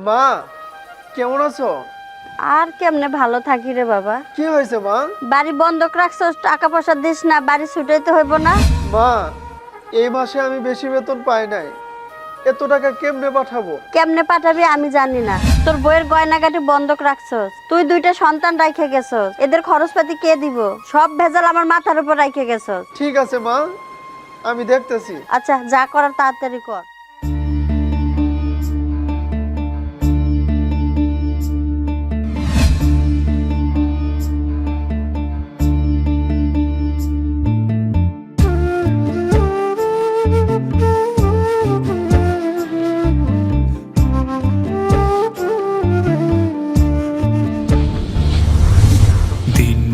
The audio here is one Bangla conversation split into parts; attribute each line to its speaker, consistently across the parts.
Speaker 1: মা, কেমন আছো?
Speaker 2: আর কেমনে ভালো থাকি রে বাবা।
Speaker 1: কি হয়েছে মা?
Speaker 2: বাড়ি বন্ধক রাখছস, টাকা পয়সা দিস না, বাড়ি ছুটাইতে হইব না?
Speaker 1: মা, এই মাসে আমি বেশি বেতন পাই নাই, এত টাকা কেমনে পাঠাবো?
Speaker 2: কেমনে পাঠাবি আমি জানি না। তোর বইয়ের গয়নাগাটি বন্ধক রাখছস, তুই দুইটা সন্তান রাইখে গেছস, এদের খরচপাতি কে দিব? সব ভেজাল আমার মাথার উপর রাইখে গেছস।
Speaker 1: ঠিক আছে মা, আমি দেখতেছি।
Speaker 2: আচ্ছা, যা করার তাড়াতাড়ি কর।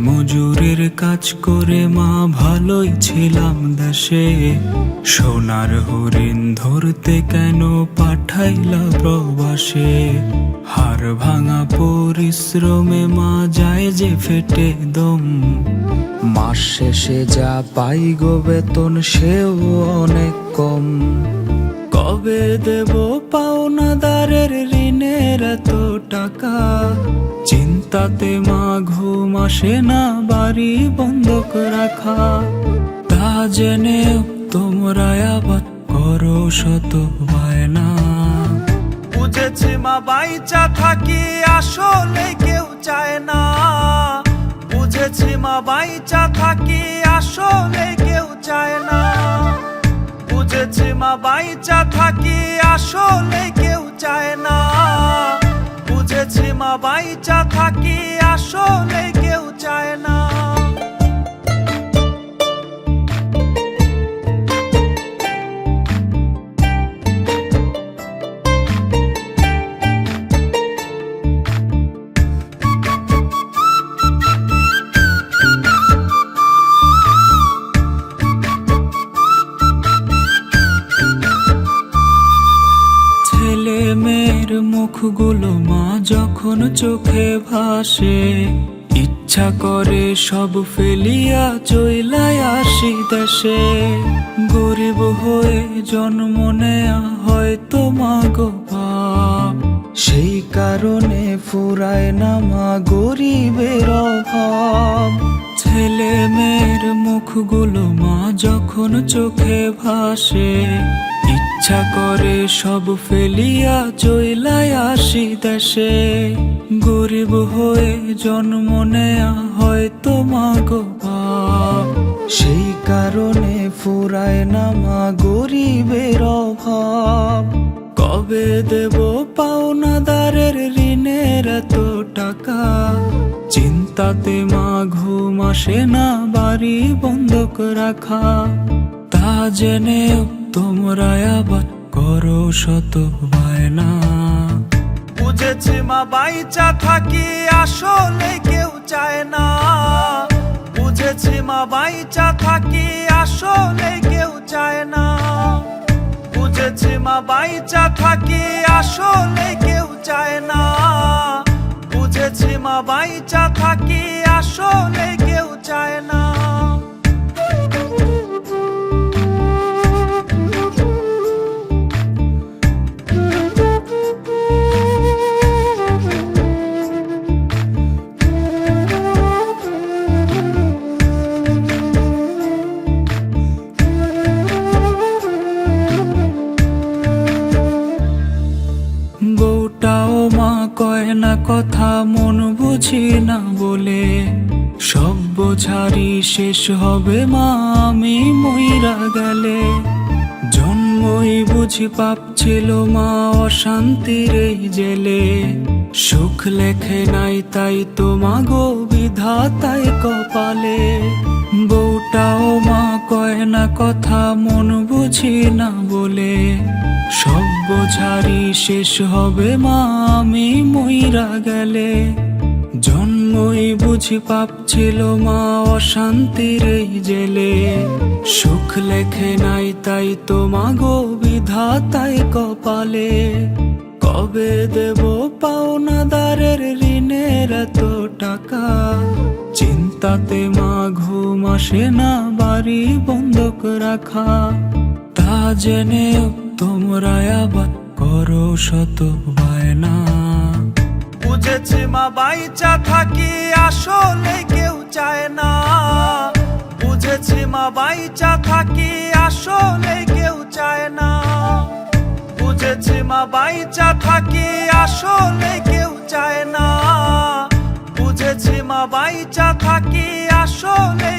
Speaker 3: মজুরের কাজ করে মা ভালোই ছিলাম দেশে, সোনার হরিণ ধরতে কেন পাঠাইলা প্রবাসে? হাড় ভাঙা পরিশ্রমে মা যায় যে ফেটে দম, মাস শেষে যা পাই গো বেতন সেও অনেক কম। কবে দেব পাওনাদারের ঋণের এত টাকা? চিন্তাতে মা ঘুম আসে না, বাড়ি বন্ধক রাখা। তা জেনেও তোমরা আবার করো শত বায়না। বুঝেছি মা বাইচা থাকি আসলে কেউ চায় না, বুঝেছি মা বাইচা থাকি আসলে কেউ চায় না, বুঝেছি মা বাইচা থাকি আসলে কেউ চায় না, বুঝেছি মা বাইচা থাকি আসলে কেউ চায় না। ছেলে মেয়ের মুখগুলো মা যখন চোখে ভাসে, ইচ্ছা করে সব ফেলিয়া চইলাই আসি দেশে। গরিব হয়ে জন্ম নেয়া হয়তো মা গো পাপ, সেই কারণে ফুরায় না মা গরিবের অভাব। ছেলে মেয়ের মুখগুলো মা যখন চোখে ভাসে, ইচ্ছা করে সব ফেলিয়া চইলাই আসি দেশে। গরিব হয়ে জন্ম নেয়া হয়তো মা গো পাপ, সেই কারণে ফুরায় না মা গরিবের অভাব। কবে দেব পাওনাদারের ঋণের এত টাকা? চিন্তাতে মা ঘুম আসে না, বাড়ি বন্ধক রাখা। তা জেনেও তোমরা আবার করো শত বায়না। বুঝেছি মা বাইচা থাকি আসলে কেউ চায় না, বুঝেছি মা বাইচা থাকি আসলে কেউ চায় না, বুঝেছি মা বাইচা থাকি আসলে কেউ চায় না, বুঝেছি মা বাইচা থাকি আসলে কেউ চায় না। বউটাও মা কয় না কথা, মন বুঝি না বলে। সব বোঝারি শেষ হবে মা আমি মইরা গেলে। জন্মই বুঝি পাপ ছিল মা অশান্তির এই জেলে। সুখ লেখে নাই তাই তো মা গো বিধাতাই কপালে। বউটাও মা কয় না কথা, মন বুঝি না বলে। সব বোঝারি শেষ হবে মা আমি মইরা গেলে। জন্মই বুঝি পাপ ছিল মা অশান্তির এই জেলে। সুখ লেখে নাই তাই তো মা গো বিধাতাই কপালে। কবে দেব পাওনাদারের ঋণের এত টাকা? চিন্তাতে মা ঘুম আসে না, বাড়ি বন্ধক রাখা। তা জেনেও তোমরা আবার করো শত বায়না। বুঝেছি মা বাইচা থাকি আসলে কেউ চায় না, বুঝেছি মা বাইচা থাকি আসলে কেউ চায় না, বুঝেছি মা বাইচা থাকি আসলে কেউ চায় না, বুঝেছি মা বাইচা থাকি আসলে